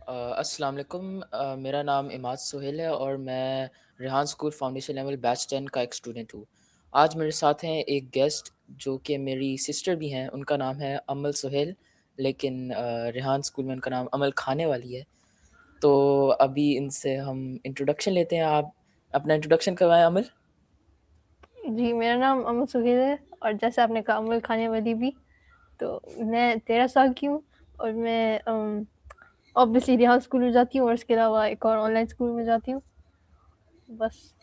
अस्सलाम वालेकुम। मेरा नाम इमाद सुहेल है और मैं Rehan school foundation level batch 10 का एक स्टूडेंट हूँ। आज मेरे साथ हैं एक गेस्ट जो कि मेरी सिस्टर भी हैं, उनका नाम है अमल सुहेल, लेकिन रेहान स्कूल में उनका नाम अमल खाने वाली है। तो अभी इनसे हम इंट्रोडक्शन लेते हैं। आप अपना इंट्रोडक्शन करवाएँ अमल। जी, मेरा नाम अमल सुहेल है और जैसे आपने कहा अमल खाने वाली भी, तो मैं 13 साल की हूँ और मैं ऑब्वियसली रेहान स्कूल में जाती हूँ और इसके अलावा एक और ऑनलाइन स्कूल में जाती हूँ, बस।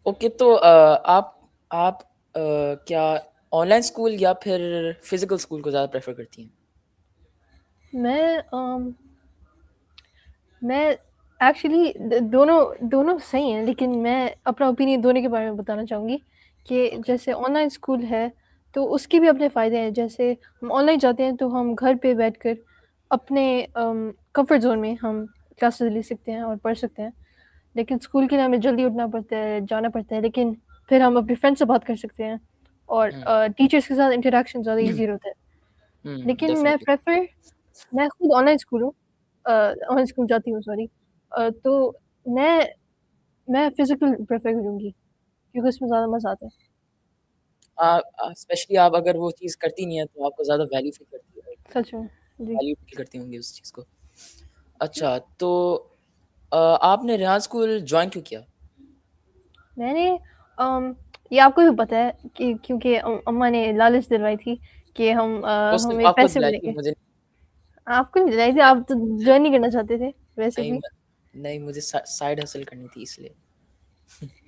ओके, तो आप क्या ऑनलाइन स्कूल या फिर फिज़िकल स्कूल को ज़्यादा प्रेफ़र करती हैं? मैं मैं एक्चुअली दोनों दोनों सही हैं, लेकिन मैं अपना ओपिनियन दोनों के बारे में बताना चाहूँगी कि ओके। जैसे ऑनलाइन स्कूल है, तो उसके भी अपने फ़ायदे हैं। जैसे हम ऑनलाइन जाते हैं, तो हम घर पे बैठकर अपने कम्फ़र्ट ज़ोन में हम क्लासेस ले सकते हैं और पढ़ सकते हैं। लेकिन स्कूल के लिए हमें जल्दी उठना पड़ता है, जाना पड़ता है, लेकिन फिर हम अपने फ्रेंड से बात कर सकते हैं और हुँ। टीचर्स के साथ इंटरैक्शन ज़्यादा ईज़ी होता है। हुँ, लेकिन डेफ़िनिटली। मैं खुद ऑनलाइन स्कूल जाती हूँ, सॉरी। तो मैं मैं फ़िज़िकल प्रेफ़र करूँगी क्योंकि उसमें ज़्यादा मज़ा आता है। स्पेशली आप अगर वो चीज़ करती नहीं है तो आपको ज़्यादा वैल्यू फ़ील करती है, सच में, जी। वैल्यू फ़ील करती होंगी उस चीज़ को। अच्छा, तो आपने रेहान स्कूल जॉइन क्यों किया? मैंने ये आपको भी पता है कि क्योंकि अम्मा ने लालच दिलवाई थी कि उसने हमें आपको पैसे दिलाई थी, मिलेंगे। मुझे आपको नहीं दिलाई थी, आप तो जॉइन नहीं करना चाहते थे वैसे नहीं। भी। नहीं, मुझे साइड हसल करनी थी इसलिए।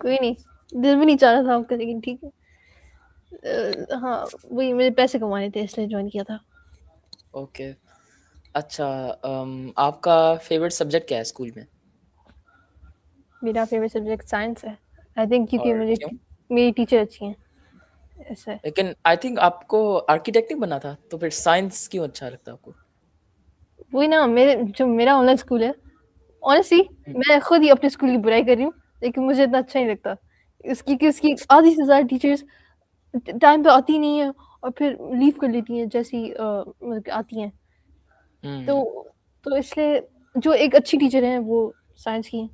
कोई नहीं, दिल भी नहीं चाह रहा था आपका, लेकिन ठीक है। हाँ, वही मुझे पैसे कमाने थे इसलिए जॉइन किया था। ओके। अच्छा, आपका फ़ेवरेट सब्जेक्ट क्या है स्कूल में? मेरा फ़ेवरेट सब्जेक्ट साइंस है। आई थिंक क्योंकि और क्यों? मेरी टीचर अच्छी हैं, ऐसा है। लेकिन आई थिंक आपको आर्किटेक्ट नहीं बनना था, तो फिर साइंस क्यों अच्छा लगता है आपको? वही ना, मेरा ऑनलाइन स्कूल है, ऑनेस्टली हुँ, मैं खुद ही अपने स्कूल की बुराई कर रही हूँ, लेकिन मुझे इतना अच्छा नहीं लगता। उसकी आधी से ज़्यादा टीचर्स टाइम पे आती नहीं है और फिर लीव कर लेती हैं जैसे ही मतलब कि आती हैं। तो हुँ। तो इसलिए जो एक अच्छी टीचर हैं वो साइंस की हैं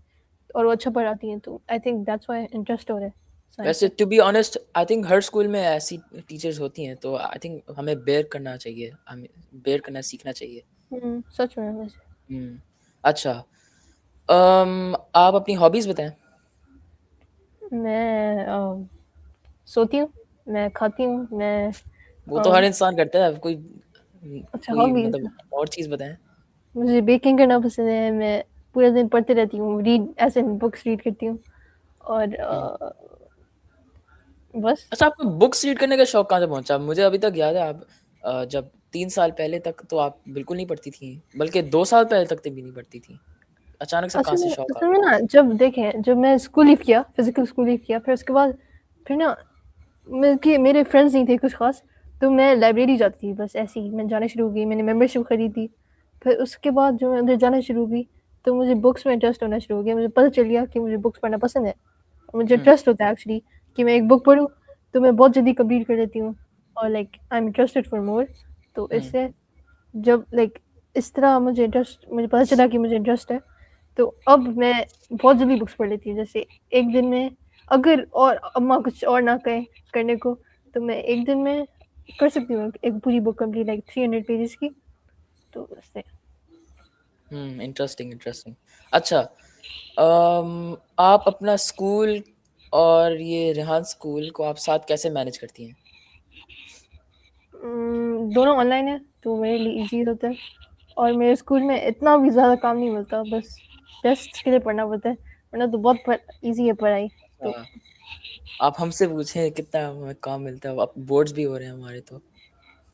और वो अच्छा पढ़ाती हैं, तो I think that's why interest हो रहा है साइंस वैसे में। To be honest I think हर स्कूल में ऐसी टीचर्स होती हैं, तो आई थिंक हमें बेयर करना चाहिए, हमें बेयर करना सीखना चाहिए। सच में वैसे। हुँ। अच्छा, आप अपनी हॉबीज़ बताएँ? मैं सोती हूँ, मैं खाती हूँ, मैं वो तो अ, हर इंसान करता है, कोई अच्छा कोई हॉबीज़ मतलब और चीज़ बताएँ? मुझे बेकिंग करना पसंद है, मैं पूरे दिन पढ़ती रहती हूँ, रीड ऐसे बुक्स रीड करती हूँ और हुँ। बस। अच्छा, आपको बुक्स रीड करने का शौक कहाँ से पहुँचा? मुझे अभी तक याद है आप जब 3 साल पहले तक तो आप बिल्कुल नहीं पढ़ती थीं, बल्कि 2 साल पहले तक तो भी नहीं पढ़ती थीं। अचानक से कहाँ से शौक आ असल गया? में ना जब मैं स्कूल लीव किया, फिज़िकल स्कूल लीव किया, फिर उसके बाद फिर ना मेरे फ्रेंड्स नहीं थे कुछ ख़ास, तो मैं लाइब्रेरी जाती थी बस ऐसे ही, मैं जाना शुरू हो गई, मैंने मेंबरशिप खरीदी। फिर उसके बाद जो मैं अंदर जाना शुरू हो गई, तो मुझे बुक्स में इंटरेस्ट होना शुरू हो गया, मुझे पता चल गया कि मुझे बुक्स पढ़ना पसंद है। मुझे हुँ, ट्रस्ट होता है एक्चुअली कि मैं एक बुक पढूँ, तो मैं बहुत जल्दी कंप्लीट कर लेती हूँ और like I am interested for more. तो हुँ, इससे जब लाइक इस तरह मुझे पता चला कि मुझे इंटरेस्ट है, तो अब मैं बहुत जल्दी बुक्स पढ़ लेती हूँ। जैसे एक दिन में अगर और अम्मा कुछ और ना कहें करने को, तो मैं एक दिन में कर सकती हूँ एक पूरी बुक कंप्लीट लाइक 300 पेजेज़ की, तो उससे। हुँ, इंटरेस्टिंग, इंटरेस्टिंग। अच्छा, आप अपना स्कूल और ये रेहान स्कूल को आप साथ कैसे मैनेज करती हैं? दोनों ऑनलाइन है, तो मेरे लिए ईज़ी होता है और मेरे स्कूल में इतना भी ज़्यादा काम नहीं मिलता, बस टेस्ट्स के लिए पढ़ना पड़ता है, वरना तो बहुत प ईज़ी है पढ़ाई। तो अच्छा, आप हमसे पूछें कितना हमें काम मिलता है, अब बोर्ड्स भी हो रहे हैं हमारे तो।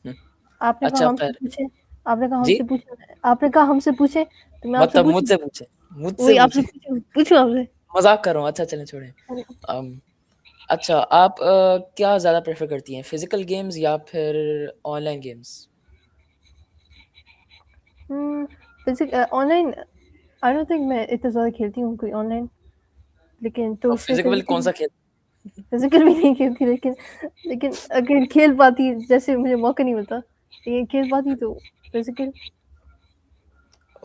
हुँ, आपने कहा अच्छा हमसे ख़ैर। पूछे आपने कहा जी? हमसे पूछे आपने कहा हमसे पूछे, तो मैं आपसे मतलब पूछूँ? मुझसे पूछें, मुझसे वही आपसे पूछें। पूछूँ आपसे? मज़ाक कर रहा हूँ, अच्छा चलें छोड़ें। अरे! अम, अच्छा, आप क्या ज़्यादा प्रेफ़र करती हैं, फ़िज़िकल गेम्स या फिर online games? Hmm, online I don't think मैं इतना ज़्यादा खेलती हूँ कोई ऑनलाइन, लेकिन तो और उससे फ़िज़िकल कौन-सा खेल फ़िज़िकल भी नहीं खेलती, लेकिन अगर खेल पाती जैसे मुझे मौका नहीं मिलता, लेकिन खेल पाती तो फ़िज़िकल।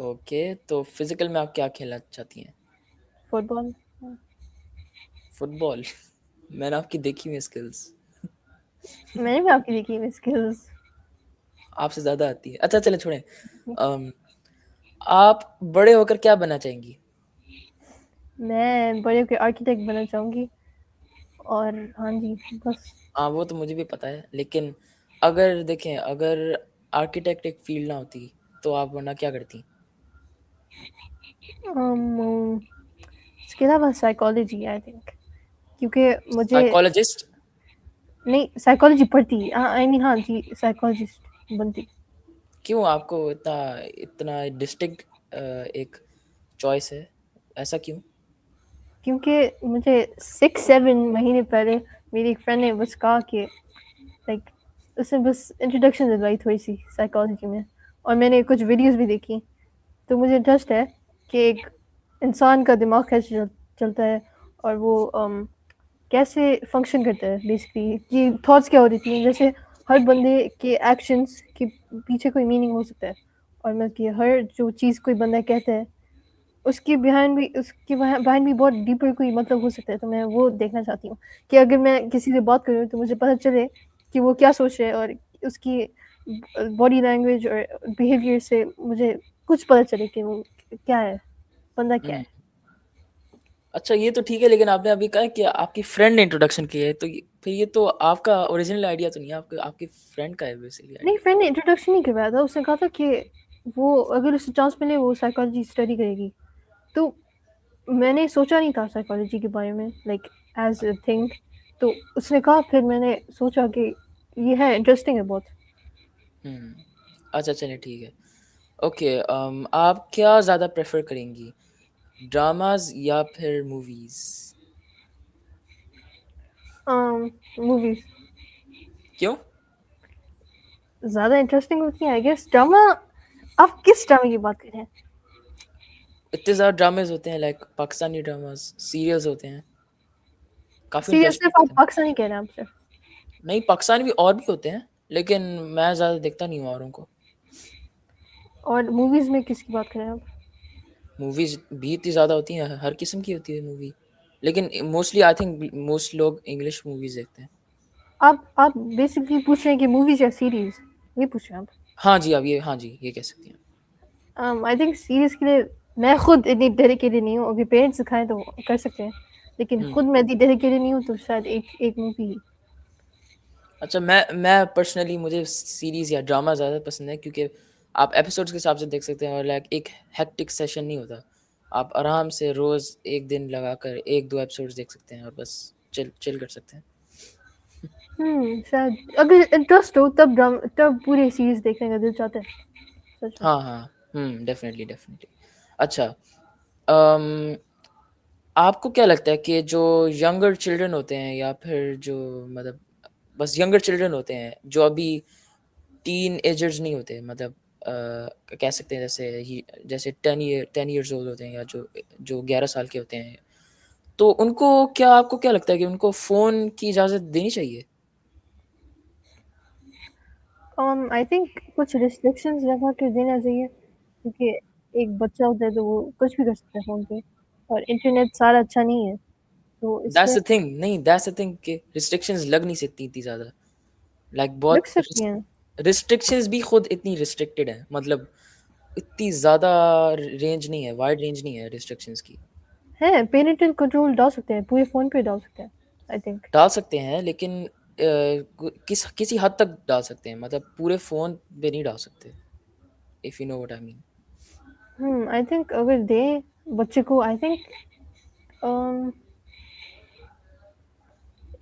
ओके, तो फिज़िकल में आप क्या खेलना चाहती हैं? फुटबॉल। फुटबॉल? मैंने आपकी देखी हुई है स्किल्स, मैंने भी आपकी देखी है स्किल्स। आपसे ज़्यादा आती है। अच्छा चलें छोड़ें। अम, आप बड़े होकर क्या बनना चाहेंगी? मैं बड़े होकर आर्किटेक्ट बनना चाहूँगी। और हाँ जी, बस। हाँ, वो तो मुझे भी पता है, लेकिन अगर देखें, अगर आर्किटेक्ट एक फ़ील्ड ना होती, तो आप वरना क्या करती? इसके अलावा साइकोलॉजी आई थिंक, क्योंकि मुझे साइकोलॉजिस्ट? नहीं साइकोलॉजी पढ़ती, आई मीन हाँ जी साइकोलॉजिस्ट बनती। क्यों आपको इतना इतना डिस्टिंक्ट एक चॉइस है, ऐसा क्यों? क्योंकि मुझे 6-7 महीने पहले मेरी एक फ्रेंड ने बस कहा कि लाइक उसने बस इंट्रोडक्शन दिलवाई थोड़ी सी साइकोलॉजी में, और मैंने कुछ वीडियोस भी देखी। तो मुझे ट्रस्ट है कि एक इंसान का दिमाग कैसे चलता है, और वो कैसे फंक्शन करता है बेसिकली, कि थॉट्स क्या हो रही थी, जैसे हर बंदे के एक्शंस के पीछे कोई मीनिंग हो सकता है, और मतलब कि हर जो चीज़ कोई बंदा कहता है उसके बिहाइंड भी बहुत डीपर कोई मतलब हो सकता है। तो मैं वो देखना चाहती हूँ कि अगर मैं किसी से बात करूँ तो मुझे पता चले कि वो क्या सोच रहा है, और उसकी बॉडी लैंग्वेज और बिहेवियर से मुझे कुछ पता चले कि वो क्या है, बंदा क्या हुँ। है। अच्छा ये तो ठीक है, लेकिन आपने अभी कहा कि आपकी फ्रेंड ने इंट्रोडक्शन की है, तो ये फिर ये तो आपका ओरिजिनल आइडिया तो नहीं है, आपके आपकी फ्रेंड का है बेसिकली नहीं, आइडिया। फ्रेंड ने इंट्रोडक्शन नहीं करवाया था, उसने कहा था कि वो अगर उसे चांस मिले वो साइकोलॉजी स्टडी करेगी। तो मैंने सोचा नहीं था साइकोलॉजी के बारे में लाइक एज अ थिंग। तो उसने कहा, फिर मैंने सोचा कि ये है इंटरेस्टिंग है बहुत। हुँ। अच्छा चलिए ठीक है। ओके आप क्या ज़्यादा प्रेफ़र करेंगी? ड्रामाज़ या फिर मूवीज़? मूवीज क्यों? ज़्यादा इंटरेस्टिंग होती है आई गेस। ड्रामा, आप किस ड्रामे की बात कर रहे हैं? इतने ज़्यादा ड्रामेज़ होते हैं लाइक पाकिस्तानी ड्रामाज़, सीरियल्स होते हैं, काफ़ी सीरियल इंटरेस्टिंग सिर्फ आप होते हैं। पाकिस्तानी कह रहे हैं आप सिर्फ? नहीं पाकिस्तानी भी और भी होते हैं, लेकिन मैं ज़्यादा देखता नहीं हूँ औरों को। और मूवीज में किसकी बात कर रहे हैं आप? मूवीज़ भी इतनी ज़्यादा होती हैं, हर किस्म की होती है मूवी। लेकिन मोस्टली आई थिंक मोस्ट लोग इंग्लिश मूवीज़ देखते हैं। आप बेसिकली पूछ रहे हैं कि मूवीज या सीरीज, ये पूछ रहे हैं आप? हाँ जी, आप ये हाँ जी, ये कह सकती हैं। आई थिंक सीरीज के लिए मैं खुद इतनी डेडिकेटेड नहीं हूँ। अगर पेरेंट्स सिखाएं तो कर सकते हैं, लेकिन हुँ। खुद मैं इतनी डेडिकेटेड नहीं हूँ, तो शायद एक एक मूवी। अच्छा मैं पर्सनली मुझे सीरीज़ या ड्रामा ज़्यादा पसंद है क्योंकि आप एपिसोड्स के हिसाब से देख सकते हैं और लाइक एक हेक्टिक सेशन नहीं होता। आप आराम से रोज़ 1 दिन लगाकर 1-2 एपिसोड्स देख सकते हैं और बस चिल चिल कर सकते हैं। शायद अगर इंटरेस्ट हो तब पूरी सीरीज देखने का दिल चाहता है, सच में। हाँ, हाँ। Definitely, definitely. अच्छा अम, आपको क्या लगता है कि जो यंगर चिल्ड्रन होते हैं या फिर जो मतलब बस यंगर चिल्ड्रन होते हैं, जो अभी टीनएजर्स नहीं होते मतलब कह सकते हैं जैसे 10 इयर्स ओल्ड होते हैं या जो जो 11 साल के होते हैं, तो उनको क्या आपको क्या लगता है कि उनको फ़ोन की इजाज़त देनी चाहिए? आई थिंक कुछ रिस्ट्रिक्शंस लगा के देना चाहिए, क्योंकि एक बच्चा होता है तो वो कुछ भी कर सकता है फ़ोन पे, और इंटरनेट सारा अच्छा नहीं है, तो दैट्स इससे द थिंग नहीं दैट्स द थिंग कि रिस्ट्रिक्शंस लग नहीं सकती इतनी ज़्यादा। लाइक लग बहुत सकती हैं। रिस्ट्रिक्शंस भी खुद इतनी रिस्ट्रिक्टेड हैं, मतलब इतनी ज़्यादा रेंज नहीं है, वाइड रेंज नहीं है रिस्ट्रिक्शंस की। है, पेरेंटल कंट्रोल डाल सकते हैं, पूरे फ़ोन पे डाल सकते हैं आई थिंक। डाल सकते हैं लेकिन किसी हद तक डाल सकते हैं, मतलब पूरे फ़ोन पे नहीं डाल सकते, if you know what I mean. I think अगर दें बच्चे को, आई थिंक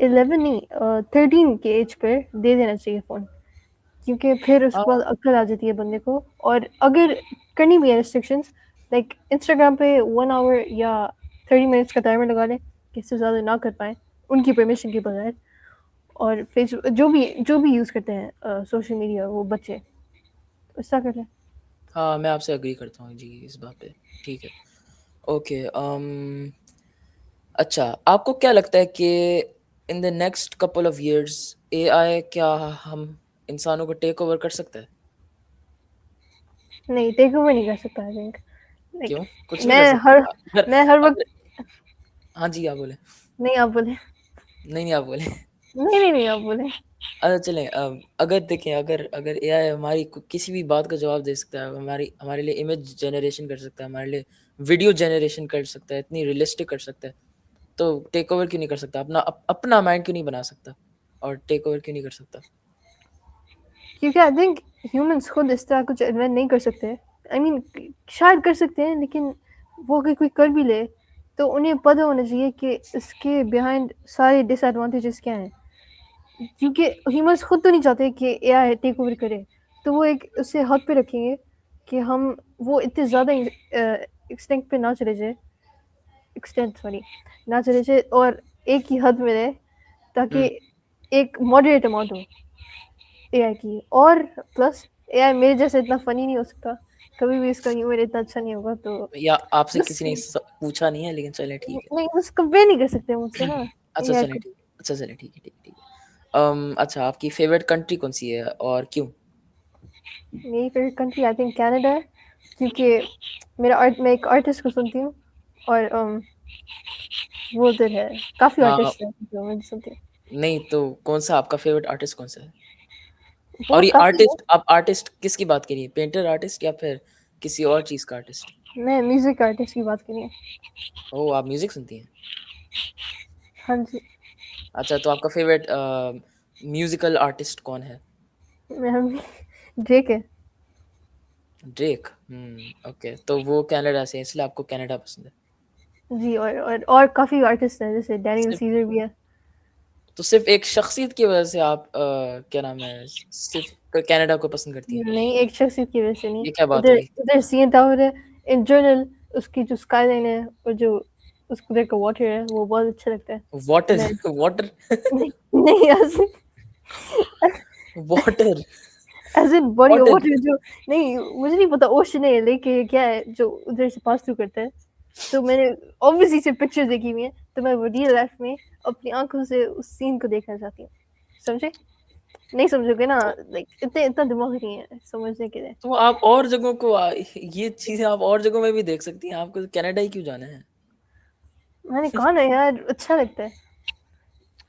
11 नहीं 13 के एज पर दे देना चाहिए फ़ोन, क्योंकि फिर हाँ, उसके बाद अक्ल आ जाती है बंदे को। और अगर करनी भी है रिस्ट्रिक्शंस, लाइक इंस्टाग्राम पे 1 आवर या 30 मिनट्स का टाइमर लगा लें कि इससे ज़्यादा ना कर पाएँ उनकी परमिशन के बगैर। और फेसबुक जो भी यूज़ करते हैं सोशल मीडिया वो बच्चे, ऐसा कर लें। हाँ, मैं आपसे एग्री करता हूँ जी इस बात पे, ठीक है। ओके अच्छा आपको क्या लगता है कि in the next couple of years AI क्या हम इंसानों को टेक ओवर कर सकता है? नहीं, टेक ओवर नहीं कर सकता आई थिंक। लाइक क्यों? कुछ नहीं मैं कर हर सकता? अगर मैं हर वक़्त अगर हाँ जी, आप बोलें। नहीं आप बोलें। नहीं, आप बोलें। नहीं, आप बोलें। अच्छा चलें, अगर देखें, अगर अगर एआई हमारी किसी भी बात का जवाब दे सकता है, हमारी हमारे लिए इमेज जनरेशन कर सकता है, हमारे लिए वीडियो जनरेशन कर सकता है, इतनी रियलिस्टिक कर सकता है, तो टेक ओवर क्यों नहीं कर सकता? अपना माइंड क्यों नहीं बना सकता? और टेक ओवर क्यों नहीं कर सकता? क्योंकि आई थिंक ह्यूमंस खुद इस तरह कुछ इन्वेंट नहीं कर सकते। आई मीन शायद कर सकते हैं, लेकिन वो अगर कोई कर भी ले तो उन्हें पता होना चाहिए कि इसके बिहाइंड सारे डिसएडवांटेजेस क्या हैं। क्योंकि ह्यूमंस खुद तो नहीं चाहते कि एआई टेक ओवर करे, तो वो एक उसे हद पे रखेंगे कि हम वो इतने ज़्यादा एक्सटेंट पे ना चले जाए, एक्सटेंट सॉरी ना चले जाए, और एक ही हद में रहे, ताकि हुँ। एक मॉडरेट अमाउंट हो एआई की। और प्लस एआई मेरे जैसे इतना फनी नहीं हो सकता, कभी भी इसका ह्यूमर इतना अच्छा नहीं होगा, तो या आपसे बस किसी ने पूछा नहीं है, लेकिन चलें ठीक है। नहीं, बस कंपेयर नहीं कर सकते मुझसे ना अच्छा एआई चलें को। ठीक अच्छा चलें ठीक है, ठीक है, ठीक है। अच्छा, आपकी फेवरेट कंट्री कौन-सी है और क्यों? मेरी favourite country I think Canada है, क्योंकि मैं एक आर्टिस्ट को सुनती हूँ, और वो उधर है, काफ़ी हाँ, आर्टिस्ट है जो मैं सुनती हूँ। नहीं तो कौन-सा आपका फेवरेट आर्टिस्ट कौन-सा है? और बहुत ये काफ़ी है। आर्टिस्ट, आप आर्टिस्ट किसकी बात करिए? पेंटर आर्टिस्ट या फिर किसी और चीज़ का आर्टिस्ट? मैं म्यूजिक आर्टिस्ट की बात करिए। ओह! आप म्यूज़िक सुनती हैं? हाँ जी। अच्छा, तो आपका फेवरेट म्यूज़िकल आर्टिस्ट कौन है? मैं ड्रेक है। ड्रेक। ओके, तो वो कनाडा से है, इसलिए आपको कनाडा पसंद है। जी, और काफ़ी आर्टिस्ट हैं, जैसे डैनियल सिर्फ़ सीजर भी है। तो सिर्फ़ एक शख्सियत की वजह से आप क्या नाम है, सिर्फ़ कनाडा को पसंद करती हैं? नहीं, एक शख्सियत की वजह से नहीं। ये क्या बात उधर हुई? उधर सीन टावर है, इन जनरल उसकी जो स्काईलाइन है, और जो उस उधर का वाटर है, वो बहुत अच्छा लगता है। वाटर मैं वाटर नहीं नहीं ऐसे water as in body of water water जो नहीं, मुझे नहीं पता ओशन है लेक है क्या है जो उधर से पास थ्रू करता है। तो मैंने ऑब्वियसली सिर्फ़ पिक्चर्स देखी हुई हैं, तो मैं वो रियल लाइफ़ में अपनी आँखों से उस सीन को देखना चाहती हूँ। समझे? नहीं समझोगे ना, तो लाइक इतना दिमाग नहीं है समझने के लिए। तो आप और जगहों को ये चीज़ें आप और जगहों में भी देख सकती हैं, आपको कनाडा ही क्यों जाना है? मैंने कहा ना यार, अच्छा लगता है,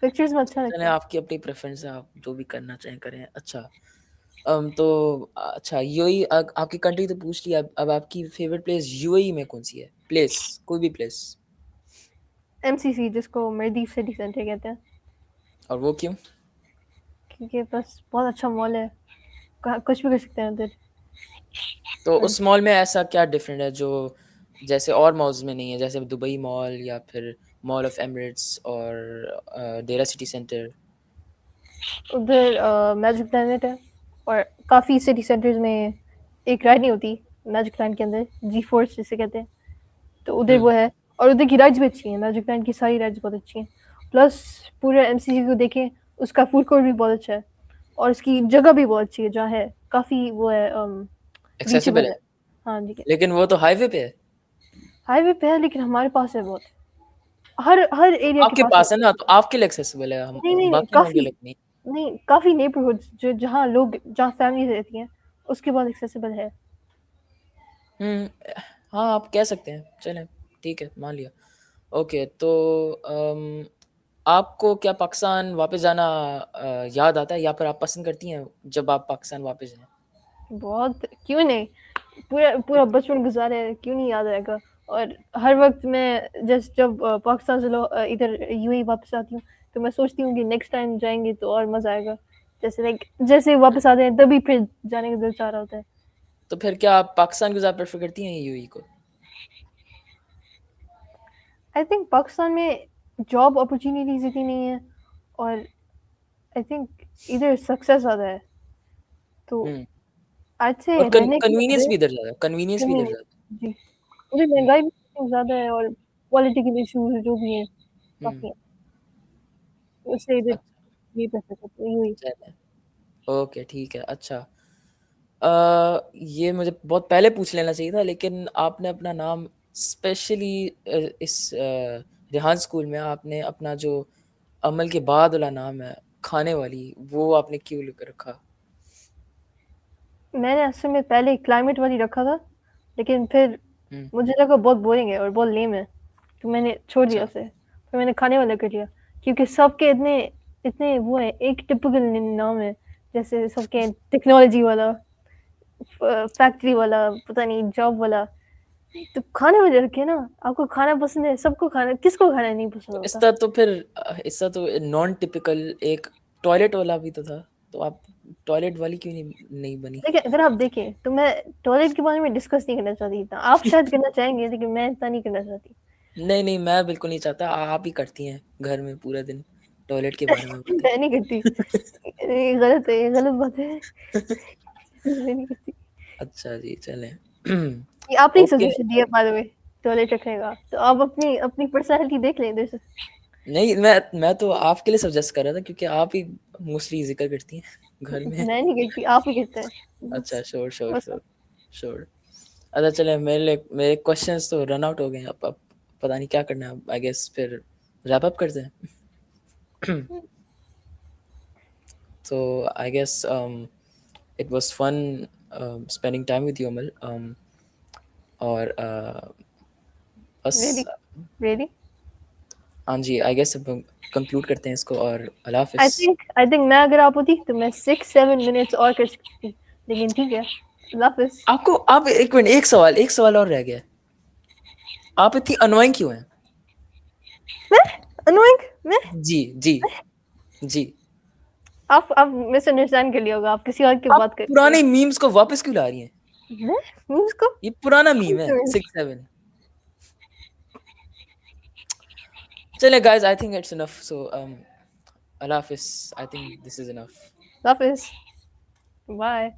पिक्चर्स में अच्छा चलें, लगता है। आपकी अपनी प्रेफ़रेंस है, आप जो भी करना चाहें करें। अच्छा, तो अच्छा यूएई, आपकी कंट्री तो पूछ लिया, अब आपकी फ़ेवरेट प्लेस यूएई में कौन-सी है? प्लेस, कोई भी प्लेस। एमसीसी जिसको मालदीव सिटी सेंटर कहते हैं, और वो क्यों? क्योंकि बस बहुत अच्छा मॉल है, कहाँ कुछ भी कर सकते हैं उधर। तो और उस मॉल में ऐसा क्या डिफरेंट है जो जैसे और मॉल्स में नहीं है? जैसे दुबई मॉल या फिर मॉल ऑफ एमिरेट्स और देरा सिटी सेंटर? उधर मैजिक प्लैनेट है, और काफ़ी सिटी सेंटर्स में एक राइड नहीं होती मैजिक लैंड के अंदर, जी फोर्स जिसे कहते हैं, तो उधर हुँ, वो है। और उधर की राइड्स भी अच्छी हैं, मैजिक लैंड की सारी राइड्स बहुत अच्छी हैं। प्लस पूरे एमसीसी को देखें, उसका फूड कोर्ट भी बहुत अच्छा है, और उसकी जगह भी बहुत अच्छी है, जहाँ है काफ़ी वो है, एक्सेसिबल रीचेबल है, है। हाँ जी। लेकिन वो तो हाईवे पे है। हाईवे पे है, लेकिन हमारे पास है बहुत, हर हर एरिया के आपके पास है। पास है ना, तो आपके लिए एक्सेसिबल है, हम नहीं, बाकी लोगों के काफ़ी लिए नहीं। नहीं, काफ़ी नेबरहुड्स जो जहाँ लोग जहाँ फैमिलीज़ रहती हैं, उसके बाद एक्सेसिबल है। हुँ, हाँ, आप कह सकते हैं। चलें, ठीक है, मान लिया। ओके, तो आपको क्या पाकिस्तान वापस जाना याद आता है या फिर आप पसंद करती हैं जब आप पाकिस्तान वापस जाएँ? बहुत, क्यों नहीं? पूरा पूरा बचपन गुज़ारा है, क्यों नहीं याद आएगा? और हर वक़्त मैं जब पाकिस्तान से इधर यूएई वापस आती हूँ, तो मैं सोचती हूँ कि नेक्स्ट टाइम जाएँगे तो और मज़ा आएगा। जैसे लाइक जैसे वापस आते हैं तभी फिर जाने का दिल चाह रहा होता है। तो फिर क्या आप पाकिस्तान को ज़्यादा प्रेफ़र करती हैं या यूएई को? आई थिंक पाकिस्तान में जॉब अपॉर्च्युनिटीज़ इतनी नहीं है, और आई थिंक इधर सक्सेस ज़्यादा है, तो हुँ, आज से और रहने के कन्वीनियंस लिए भी इधर ज़्यादा है, कन्वीनियंस भी इधर कन्वीनियंस। ज़्यादा जी, उधर है। हुँ, महँगाई भी ज़्यादा है, और पॉलिटिकल इश्यूज़ जो भी हैं, हुँ, काफ़ी हैं। उससे इधर अच्छा, ये प्रेफ़र करते हैं यूएई। चलें, ओके, ठीक है, अच्छा। ये मुझे बहुत पहले पूछ लेना चाहिए था, लेकिन आपने अपना नाम स्पेशली इस रेहान स्कूल में आपने अपना जो अमल के बाद वाला नाम है, खाने वाली, वो आपने क्यों लिख रखा? मैंने असल में पहले क्लाइमेट वाली रखा था, लेकिन फिर हुँ, मुझे लगा बहुत बोरिंग है और बहुत लेम है, तो मैंने छोड़ दिया अच्छा, उसे। फिर मैंने खाने वाला कर लिया, क्योंकि सबके इतने इतने वो है, एक टिपिकल नाम है, जैसे सबके टेक्नोलॉजी वाला, फैक्ट्री वाला, पता नहीं जॉब वाला। तो खाने वाले रखे ना, आपको खाना पसंद है, सबको खाना, किसको खाना नहीं पसंद तो होता। इसका तो फिर इसका तो नॉन टिपिकल एक टॉयलेट वाला भी तो था, तो आप टॉयलेट वाली क्यों नहीं बनी? लेकिन अगर आप देखें तो मैं टॉयलेट के बारे में डिस्कस नहीं करना चाहती इतना। आप शायद करना चाहेंगे, लेकिन मैं इतना नहीं करना चाहती। नहीं, नहीं, मैं बिल्कुल नहीं चाहता, आप ही करती हैं घर में पूरे दिन टॉयलेट के बारे में बातें। मैं नहीं करती, ये गलत है, ये गलत बात है। मैं नहीं करती। अच्छा जी, चलें। ये आपने ही ओके, सजेशन दिया बाय द वे, टॉयलेट रखने का, तो आप अपनी अपनी पर्सनालिटी देख लें इधर से। नहीं मैं तो आपके लिए सजेस्ट कर रहा था क्योंकि आप ही मोस्टली ज़िक्र करती हैं घर में। मैं नहीं करती, आप ही करते हैं अच्छा, बस। श्योर, श्योर, बस श्योर, श्योर। अच्छा चलें, मेरे क्वेश्चंस तो रन आउट हो गए हैं, अब पता नहीं क्या करना है, आई गेस फिर रैप अप करते हैं। So I guess it was fun spending time with you, Amal. और रियली, बस रियली। हाँ जी, आई गेस अब कंक्लूड करते हैं इसको और अल्लाह आई हाफ़िज़। थिंक आई थिंक मैं अगर आप होती तो मैं 6-7 मिनट्स और कर सकती थी, लेकिन ठीक है, अल्लाह हाफिज। आप एक मिनट, एक सवाल और रह गया है। आप इतनी अनोइंग क्यों हैं? मैं अनोइंग? मैं? जी, जी, जी। आप मिसअंडरस्टैंड कर लिया होगा, आप किसी और की आप बात कर रहे पुराने मीम्स को वापस क्यों ला रही हैं? हैं। मैं मीम्स को ये पुराना मीम है 6-7। चलिए guys, I think it's enough. So अल्लाह हाफ़िज़। I think this is enough. अल्लाह हाफिज, बाय।